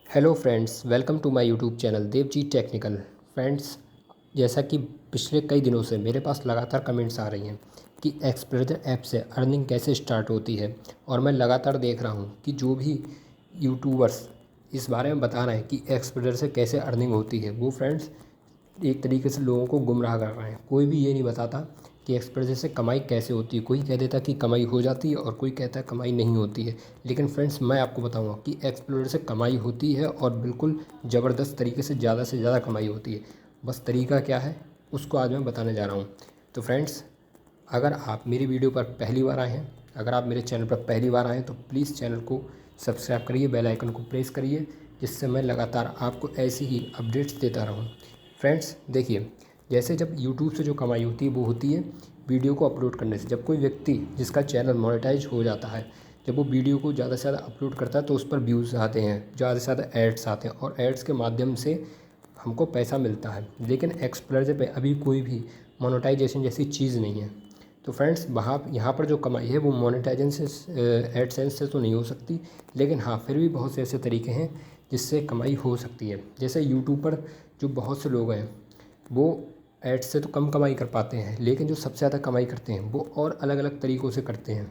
Hello friends, welcome to my YouTube channel Devjeet technical. Friends, जैसा कि पिछले कई दिनों से मेरे पास लगातार कमेंट्स आ रही हैं कि एक्सप्लोरर ऐप से अर्निंग कैसे स्टार्ट होती है, और मैं लगातार देख रहा हूं कि जो भी यूट्यूबर्स इस बारे में बता रहे हैं कि एक्सप्लोरर से कैसे अर्निंग होती है, वो फ्रेंड्स एक तरीके से लोगों को गुमराह कर रहे हैं। कोई भी ये नहीं बताता कि एक्सप्लोरर से कमाई कैसे होती है। कोई कह देता कि कमाई हो जाती है और कोई कहता है कमाई नहीं होती है। लेकिन फ्रेंड्स, मैं आपको बताऊंगा कि एक्सप्लोरर से कमाई होती है और बिल्कुल ज़बरदस्त तरीके से ज़्यादा कमाई होती है। बस तरीका क्या है उसको आज मैं बताने जा रहा हूँ। तो फ्रेंड्स, अगर आप मेरी वीडियो पर पहली बार आए हैं, अगर आप मेरे चैनल पर पहली बार आए हैं, तो प्लीज़ चैनल को सब्सक्राइब करिए, बेल आइकन को प्रेस करिए, जिससे मैं लगातार आपको ऐसी ही अपडेट्स देता रहूँ। फ्रेंड्स देखिए, जैसे जब यूट्यूब से जो कमाई होती है वो होती है वीडियो को अपलोड करने से। जब कोई व्यक्ति जिसका चैनल मोनेटाइज हो जाता है, जब वो वीडियो को ज़्यादा से ज़्यादा अपलोड करता है तो उस पर व्यूज़ आते हैं, ज़्यादा से ज़्यादा एड्स आते हैं और एड्स के माध्यम से हमको पैसा मिलता है। लेकिन एक्सप्लोरर पे अभी कोई भी मोनेटाइजेशन जैसी चीज़ नहीं है। तो फ्रेंड्स, वहाँ यहाँ पर जो कमाई है वो मोनेटाइजेशन से एडसेंस से तो नहीं हो सकती, लेकिन हाँ फिर भी बहुत से ऐसे तरीके हैं जिससे कमाई हो सकती है। जैसे यूट्यूब पर जो बहुत से लोग हैं वो एड्स से तो कम कमाई कर पाते हैं, लेकिन जो सबसे ज़्यादा कमाई करते हैं वो और अलग अलग तरीक़ों से करते हैं।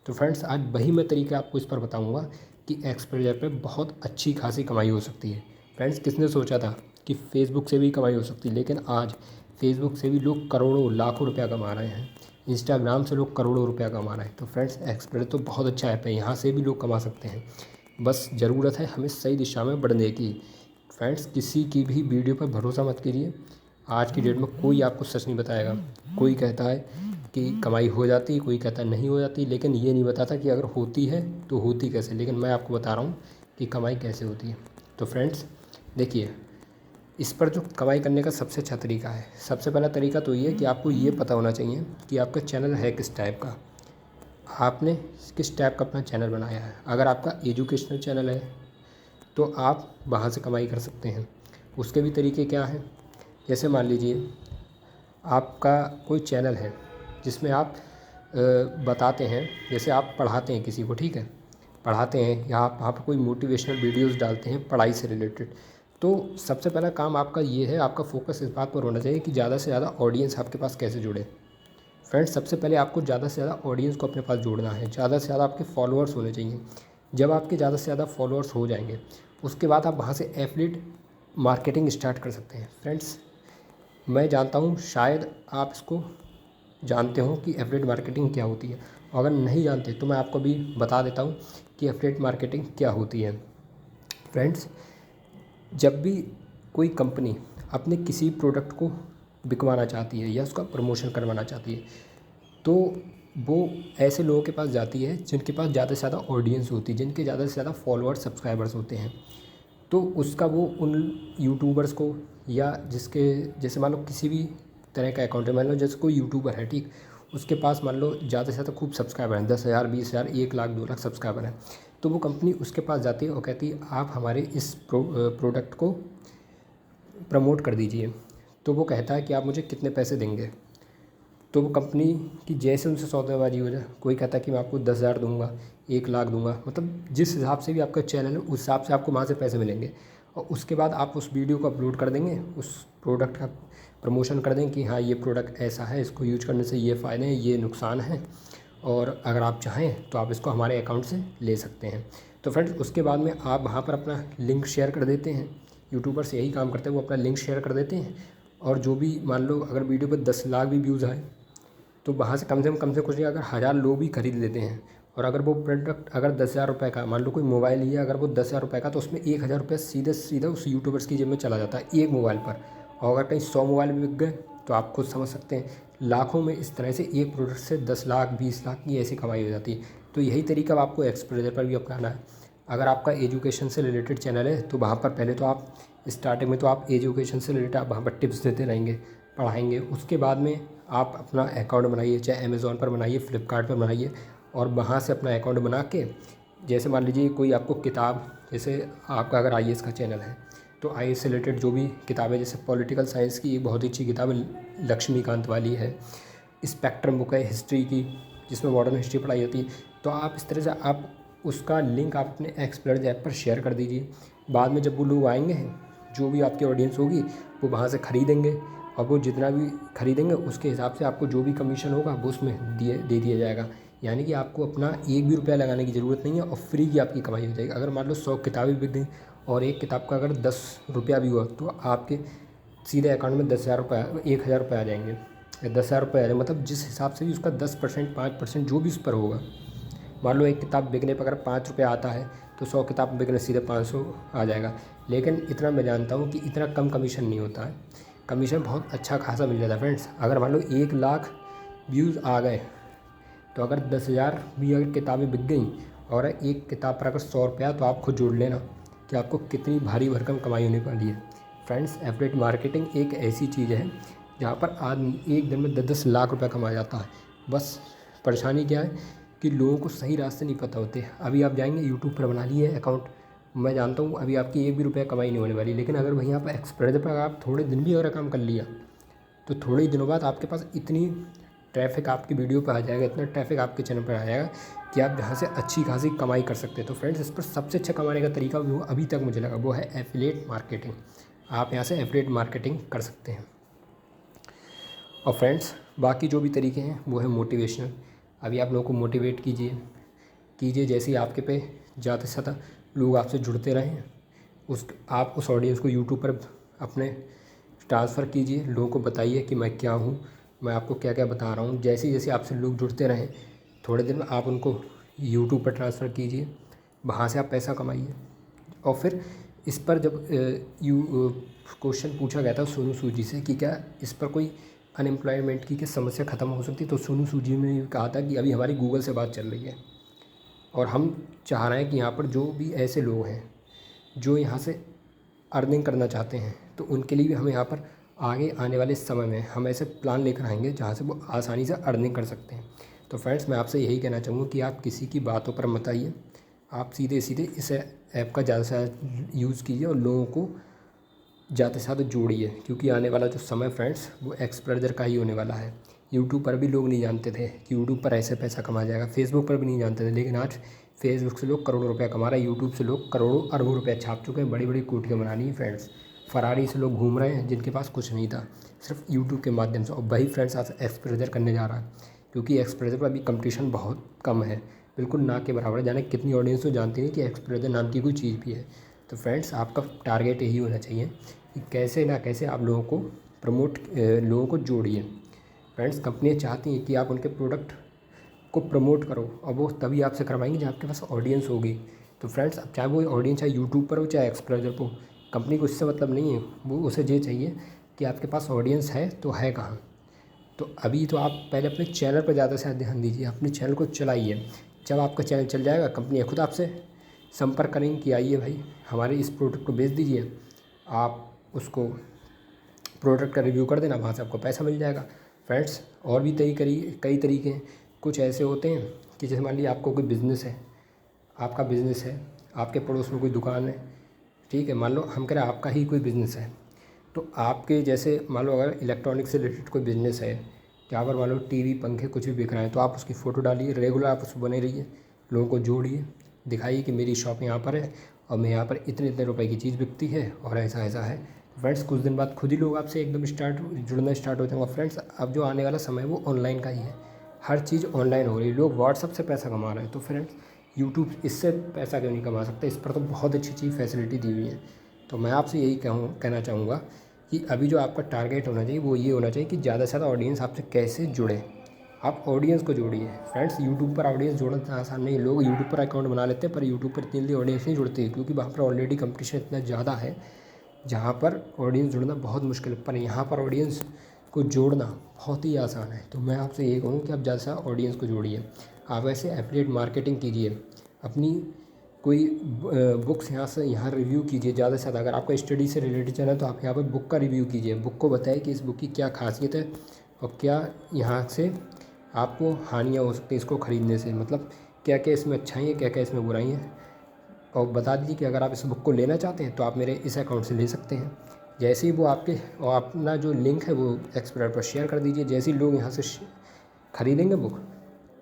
तो फ्रेंड्स, आज वही मैं तरीका आपको इस पर बताऊंगा कि एक्सप्लोरर पे बहुत अच्छी खासी कमाई हो सकती है। फ्रेंड्स, किसने सोचा था कि फ़ेसबुक से भी कमाई हो सकती है, लेकिन आज फेसबुक से भी लोग करोड़ों लाखों रुपया कमा रहे हैं। इंस्टाग्राम से लोग करोड़ों रुपया कमा रहे हैं। तो फ्रेंड्स, एक्सप्लोरर तो बहुत अच्छा ऐप है, यहाँ से भी लोग कमा सकते हैं। बस ज़रूरत है हमें सही दिशा में बढ़ने की। फ्रेंड्स, किसी की भी वीडियो पर भरोसा मत कीजिए। आज की डेट में कोई आपको सच नहीं बताएगा। कोई कहता है कि कमाई हो जाती है, कोई कहता है नहीं हो जाती, लेकिन ये नहीं बताता कि अगर होती है तो होती कैसे। लेकिन मैं आपको बता रहा हूँ कि कमाई कैसे होती है। तो फ्रेंड्स देखिए, इस पर जो कमाई करने का सबसे अच्छा तरीका है, सबसे पहला तरीका तो ये है कि आपको ये पता होना चाहिए कि आपका चैनल है किस टाइप का, आपने किस टाइप का अपना चैनल बनाया है। अगर आपका एजुकेशनल चैनल है तो आप वहाँ से कमाई कर सकते हैं। उसके भी तरीके क्या हैं, जैसे मान लीजिए आपका कोई चैनल है जिसमें आप बताते हैं, जैसे आप पढ़ाते हैं किसी को, ठीक है, पढ़ाते हैं या आप वहाँ पर कोई मोटिवेशनल वीडियोस डालते हैं पढ़ाई से रिलेटेड। तो सबसे पहला काम आपका ये है, आपका फोकस इस बात पर होना चाहिए कि ज़्यादा से ज़्यादा ऑडियंस आपके पास कैसे जुड़े। फ्रेंड्स, सबसे पहले आपको ज़्यादा से ज़्यादा ऑडियंस को अपने पास जोड़ना है, ज़्यादा से ज़्यादा आपके फॉलोअर्स होने चाहिए। जब आपके ज़्यादा से ज़्यादा फॉलोअर्स हो जाएंगे, उसके बाद आप वहाँ से एफिलिएट मार्केटिंग स्टार्ट कर सकते हैं। फ्रेंड्स, मैं जानता हूँ शायद आप इसको जानते हो कि एफिलिएट मार्केटिंग क्या होती है। अगर नहीं जानते तो मैं आपको अभी बता देता हूँ कि एफिलिएट मार्केटिंग क्या होती है। फ्रेंड्स, जब भी कोई कंपनी अपने किसी प्रोडक्ट को बिकवाना चाहती है या उसका प्रमोशन करवाना चाहती है, तो वो ऐसे लोगों के पास जाती है जिनके पास ज़्यादा से ज़्यादा ऑडियंस होती है, जिनके ज़्यादा से ज़्यादा फॉलोअर्स सब्सक्राइबर्स होते हैं। तो उसका वो उन यूट्यूबर्स को, या जिसके जैसे मान लो किसी भी तरह का अकाउंट है, मान लो जैसे कोई यूट्यूबर है, ठीक, उसके पास मान लो ज़्यादा से ज़्यादा खूब सब्सक्राइबर हैं, 10,000 20,000 1 लाख 2 लाख सब्सक्राइबर हैं। तो वो कंपनी उसके पास जाती है और कहती है आप हमारे इस प्रोडक्ट को प्रमोट कर दीजिए। तो वो कहता है कि आप मुझे कितने पैसे देंगे। तो वो कंपनी की जैसे उनसे सौदेबाजी हो जाए, कोई कहता है कि मैं आपको 10,000 दूंगा, 1 लाख दूंगा, मतलब जिस हिसाब से भी आपका चैनल है उस हिसाब से आपको वहाँ से पैसे मिलेंगे। और उसके बाद आप उस वीडियो को अपलोड कर देंगे, उस प्रोडक्ट का प्रमोशन कर देंगे कि हाँ ये प्रोडक्ट ऐसा है, इसको यूज करने से ये फ़ायदे हैं, ये नुकसान हैं, और अगर आप चाहें तो आप इसको हमारे अकाउंट से ले सकते हैं। तो फ्रेंड्स, उसके बाद में आप वहाँ पर अपना लिंक शेयर कर देते हैं। यूट्यूबर्स यही काम करते हैं, वो अपना लिंक शेयर कर देते हैं, और जो भी मान लो अगर वीडियो पर 10 लाख भी व्यूज़ आए तो वहाँ से कम से कुछ नहीं, अगर 1,000 लोग भी खरीद लेते हैं, और अगर वो प्रोडक्ट अगर 10,000 रुपये का, मान लो कोई मोबाइल ही है, अगर वो 10,000 रुपये का, तो उसमें 1,000 रुपये सीधे सीधा उस यूट्यूबर्स की जेब में चला जाता है एक मोबाइल पर। और अगर कहीं 100 मोबाइल भी बिक गए तो आप खुद समझ सकते हैं लाखों में इस तरह से एक प्रोडक्ट से 10 लाख 20 लाख की ऐसी कमाई हो जाती है। तो यही तरीका अब आपको एक्सप्लोरर पर भी अपनाना है। अगर आपका एजुकेशन से रिलेटेड चैनल है तो वहाँ पर पहले तो आप स्टार्टिंग में तो आप एजुकेशन से रिलेटेड आप वहाँ पर टिप्स देते रहेंगे, पढ़ाएंगे। उसके बाद में आप अपना अकाउंट बनाइए, चाहे अमेज़ॉन पर बनाइए, फ्लिपकार्ट पर बनाइए, और वहाँ से अपना अकाउंट बना के, जैसे मान लीजिए कोई आपको किताब, जैसे आपका अगर आईएएस का चैनल है तो आईएएस से रिलेटेड जो भी किताबें, जैसे पॉलिटिकल साइंस की एक बहुत ही अच्छी किताब लक्ष्मीकांत वाली है, स्पेक्ट्रम बुक है हिस्ट्री की, जिसमें मॉडर्न हिस्ट्री पढ़ाई जाती है। तो आप इस तरह से आप उसका लिंक आप अपने एक्सप्लोरर ऐप पर शेयर कर दीजिए। बाद में जब वो लोग आएंगे, जो भी आपकी ऑडियंस होगी वो वहाँ से ख़रीदेंगे, और वो जितना भी ख़रीदेंगे उसके हिसाब से आपको जो भी कमीशन होगा वो उसमें दे दिया जाएगा। यानी कि आपको अपना एक भी रुपया लगाने की ज़रूरत नहीं है और फ्री की आपकी कमाई हो जाएगी। अगर मान लो 100 किताबें बिक गई और एक किताब का अगर 10 रुपया भी हुआ तो आपके सीधे अकाउंट में 10,000 रुपये 1,000 रुपये आ जाएंगे, 10,000 रुपये आ जाएंगे। मतलब जिस हिसाब से भी उसका 10% 5% जो भी उस पर होगा, मान लो एक किताब बिकने पर अगर 5 रुपये आता है तो 100 किताब बिकने सीधे 500 आ जाएगा। लेकिन इतना मैं जानता हूँ कि इतना कम कमीशन नहीं होता है, कमीशन बहुत अच्छा खासा मिल जाता है फ्रेंड्स। अगर मान लो 1,00,000 व्यूज़ आ गए तो अगर 10,000 भी अगर किताबें बिक गई और एक किताब पर अगर 100 रुपया, तो आप खुद जोड़ लेना कि आपको कितनी भारी भरकम कमाई होने वाली है। फ्रेंड्स, एफिलिएट मार्केटिंग एक ऐसी चीज़ है जहाँ पर आदमी एक दिन में 10-10 लाख रुपया कमा जाता है। बस परेशानी क्या है कि लोगों को सही रास्ते नहीं पता होते। अभी आप जाएंगे यूट्यूब पर बना लिए अकाउंट, मैं जानता हूँ अभी आपकी एक भी रुपया कमाई नहीं होने वाली, लेकिन अगर वहीं आप एक्सप्रेस पर आप थोड़े दिन भी अगर काम कर लिया तो थोड़े ही दिनों बाद आपके पास इतनी ट्रैफिक आपकी वीडियो पर आ जाएगा, इतना ट्रैफिक आपके चैनल पर आ जाएगा कि आप यहाँ से अच्छी खासी कमाई कर सकते हैं। तो फ्रेंड्स, इस पर सबसे अच्छा कमाने का तरीका वो अभी तक मुझे लगा वो है एफिलिएट मार्केटिंग। आप यहाँ से एफिलिएट मार्केटिंग कर सकते हैं। और फ्रेंड्स, बाकी जो भी तरीके हैं वो है मोटिवेशनल। अभी आप लोगों को मोटिवेट कीजिए जैसे ही आपके पे ज़्यादा से ज़्यादा लोग आपसे जुड़ते रहें, आप उस ऑडियंस को यूट्यूब पर अपने ट्रांसफ़र कीजिए। लोगों को बताइए कि मैं क्या हूँ, मैं आपको क्या क्या बता रहा हूँ। जैसे जैसे आपसे लोग जुड़ते रहें, थोड़े दिन में आप उनको यूट्यूब पर ट्रांसफ़र कीजिए, वहाँ से आप पैसा कमाइए। और फिर इस पर जब क्वेश्चन पूछा गया था सोनू सूद जी से कि क्या इस पर कोई अनएम्प्लॉयमेंट की समस्या ख़त्म हो सकती, तो सोनू सूद जी ने कहा था कि अभी हमारी गूगल से बात चल रही है और हम चाह रहे हैं कि यहाँ पर जो भी ऐसे लोग हैं जो यहाँ से अर्निंग करना चाहते हैं, तो उनके लिए भी हम यहाँ पर आगे आने वाले समय में हम ऐसे प्लान लेकर आएंगे जहाँ से वो आसानी से अर्निंग कर सकते हैं। तो फ्रेंड्स, मैं आपसे यही कहना चाहूँगा कि आप किसी की बातों पर मत आइए, आप सीधे सीधे इस ऐप का ज़्यादा से ज़्यादा यूज़ कीजिए और लोगों को ज़्यादा से ज़्यादा जोड़िए, क्योंकि आने वाला जो समय फ्रेंड्स वो एक्सप्लोजर का ही होने वाला है। यूट्यूब पर भी लोग नहीं जानते थे कि यूट्यूब पर ऐसे पैसा कमाया जाएगा, फेसबुक पर भी नहीं जानते थे, लेकिन आज फेसबुक से लोग करोड़ों रुपया कमा रहे हैं, यूट्यूब से लोग करोड़ों अरबों रुपया छाप चुके हैं, बड़ी बड़ी कोठियाँ बना ली हैं फ्रेंड्स। फरारी से लोग घूम रहे हैं जिनके पास कुछ नहीं था, सिर्फ यूट्यूब के माध्यम से। और वही फ्रेंड्स आज एक्सप्लोजर करने जा रहा है, क्योंकि एक्सप्लोजर पर अभी कंपटीशन बहुत कम है, बिल्कुल ना के बराबर है। जाने कितनी ऑडियंस तो जानती नहीं कि एक्सप्लोजर नाम की कोई चीज़ भी है। तो फ्रेंड्स, आपका टारगेट यही होना चाहिए कि कैसे ना कैसे आप लोगों को जोड़िए। फ्रेंड्स, कंपनियाँ चाहती हैं कि आप उनके प्रोडक्ट को प्रमोट करो, और वो तभी आपसे करवाएंगे जब आपके पास ऑडियंस होगी। तो फ्रेंड्स, अब चाहे वो ऑडियंस चाहे यूट्यूब पर हो चाहे एक्सप्लोजर पर हो, कंपनी को इससे मतलब नहीं है, वो उसे ये चाहिए कि आपके पास ऑडियंस है तो है कहाँ। तो अभी तो आप पहले अपने चैनल पर ज़्यादा से ज़्यादा ध्यान दीजिए, अपने चैनल को चलाइए। जब आपका चैनल चल जाएगा, कंपनी खुद आपसे संपर्क करेंगे कि आइए भाई हमारे इस प्रोडक्ट को बेच दीजिए, आप उसको प्रोडक्ट का रिव्यू कर देना, वहाँ से आपको पैसा मिल जाएगा। फ्रेंड्स, और भी कई तरीके हैं। कुछ ऐसे होते हैं कि जैसे मान लीजिए आपको कोई बिज़नेस है, आपका बिज़नेस है, आपके पड़ोस में कोई दुकान है, ठीक है, मान लो हम कह रहे हैं आपका ही कोई बिज़नेस है, तो आपके जैसे मान लो अगर इलेक्ट्रॉनिक से रिलेटेड कोई बिज़नेस है, जहाँ पर मान लो टीवी पंखे कुछ भी बिक रहे हैं, तो आप उसकी फ़ोटो डालिए, रेगुलर आप उसको बने रहिए, लोगों को जोड़िए, दिखाइए कि मेरी शॉप यहाँ पर है और मैं यहाँ पर इतने इतने रुपए की चीज़ बिकती है और ऐसा ऐसा है। फ्रेंड्स, कुछ दिन बाद खुद ही लोग आपसे एकदम जुड़ना स्टार्ट हो जाएंगे। फ्रेंड्स, अब जो आने वाला समय है वो ऑनलाइन का ही है, हर चीज़ ऑनलाइन हो रही है, लोग व्हाट्सअप से पैसा कमा रहे हैं। तो फ्रेंड्स, यूट्यूब इससे पैसा क्यों नहीं कमा सकता, इस पर तो बहुत अच्छी फैसिलिटी दी हुई है। तो मैं आपसे यही कहना चाहूँगा कि अभी जो आपका टारगेट होना चाहिए वो ये होना चाहिए कि ज़्यादा से ज़्यादा ऑडियंस आपसे कैसे जुड़े, आप ऑडियंस को जोड़िए। फ्रेंड्स, यूट्यूब पर ऑडियंस जोड़ना इतना आसान नहीं है। लोग यूट्यूब पर अकाउंट बना लेते हैं पर यूट्यूब पर इतनी जल्दी ऑडियंस नहीं जुड़ती है, क्योंकि वहाँ पर ऑलरेडी कंपटीशन इतना ज़्यादा है जहाँ पर ऑडियंस जुड़ना बहुत मुश्किल है। पर यहाँ पर ऑडियंस को जोड़ना बहुत ही आसान है। तो मैं आपसे ये कहूँ कि आप ज़्यादा से ज़्यादा ऑडियंस को जोड़िए। आप ऐसे एफिलिएट मार्केटिंग कीजिए, अपनी कोई बुक्स यहाँ रिव्यू कीजिए ज़्यादा से ज़्यादा। अगर आपका स्टडी से रिलेटेड चैनल है तो आप यहाँ पर बुक का रिव्यू कीजिए, बुक को बताइए कि इस बुक की क्या खासियत है और क्या यहाँ से आपको हानियाँ हो सकती हैं इसको ख़रीदने से, मतलब क्या क्या इसमें अच्छाई है, क्या क्या इसमें बुराई हैं। और बता दीजिए कि अगर आप इस बुक को लेना चाहते हैं तो आप मेरे इस अकाउंट से ले सकते हैं। जैसे ही वो आपके और अपना जो लिंक है वो एक्सप्लोरर पर शेयर कर दीजिए, जैसे ही लोग यहाँ से ख़रीदेंगे बुक,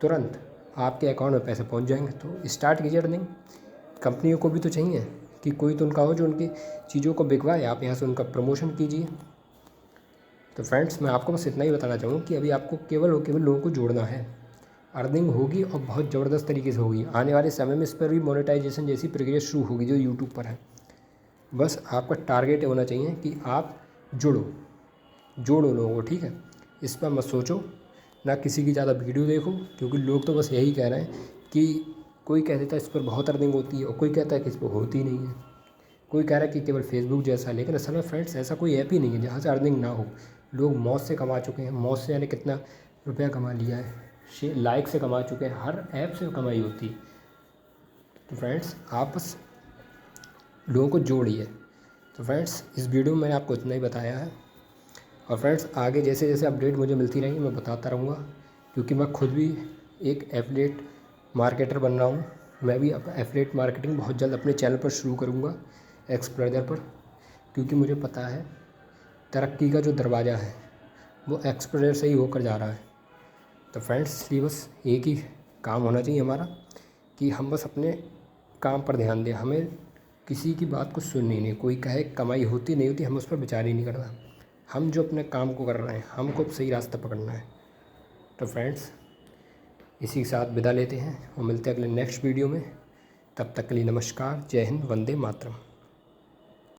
तुरंत आपके अकाउंट में पैसे पहुँच जाएंगे। तो स्टार्ट कीजिए अर्निंग। कंपनियों को भी तो चाहिए कि कोई तो उनका हो जो उनकी चीज़ों को बिकवाए, आप यहाँ से उनका प्रमोशन कीजिए। तो फ्रेंड्स, मैं आपको बस इतना ही बताना चाहूँगा कि अभी आपको केवल और केवल लोगों को जोड़ना है। अर्निंग होगी और बहुत ज़बरदस्त तरीके से होगी। आने वाले समय में इस पर भी मोनेटाइजेशन जैसी प्रक्रिया शुरू होगी जो यूट्यूब पर है। बस आपका टारगेट होना चाहिए कि आप जोड़ो लोगों को, ठीक है। इस पर मत सोचो, ना किसी की ज़्यादा वीडियो देखो, क्योंकि लोग तो बस यही कह रहे हैं कि कोई कह देता है इस पर बहुत अर्निंग होती है और कोई कहता है कि इस पर होती नहीं है। कोई कह रहा है कि केवल फेसबुक जैसा है, लेकिन असल में फ्रेंड्स ऐसा कोई ऐप ही नहीं है जहाँ से अर्निंग ना हो। लोग मौज से कमा चुके हैं, मौज से यानी कितना रुपया कमा लिया है, लाइक से कमा चुके हैं, हर ऐप से कमाई होती है। तो फ्रेंड्स, आप बस लोगों को जोड़िए। तो फ्रेंड्स, इस वीडियो में मैंने आपको इतना ही बताया है, और फ्रेंड्स आगे जैसे जैसे अपडेट मुझे मिलती रहेंगी मैं बताता रहूँगा, क्योंकि मैं खुद भी एक एफिलिएट मार्केटर बन रहा हूँ। मैं भी एफिलिएट मार्केटिंग बहुत जल्द अपने चैनल पर शुरू करूँगा, एक्सप्लोरर पर, क्योंकि मुझे पता है तरक्की का जो दरवाज़ा है वो एक्सप्लोरर से ही होकर जा रहा है। तो फ्रेंड्स, इसलिए बस एक ही काम होना चाहिए हमारा कि हम बस अपने काम पर ध्यान दें। हमें किसी की बात को सुननी नहीं, कोई कहे कमाई होती नहीं होती, हम उस पर विचार ही नहीं करना। हम जो अपने काम को कर रहे हैं हमको सही रास्ता पकड़ना है। तो फ्रेंड्स, इसी के साथ विदा लेते हैं और मिलते हैं अगले नेक्स्ट वीडियो में। तब तक के लिए नमस्कार, जय हिंद, वंदे मातरम।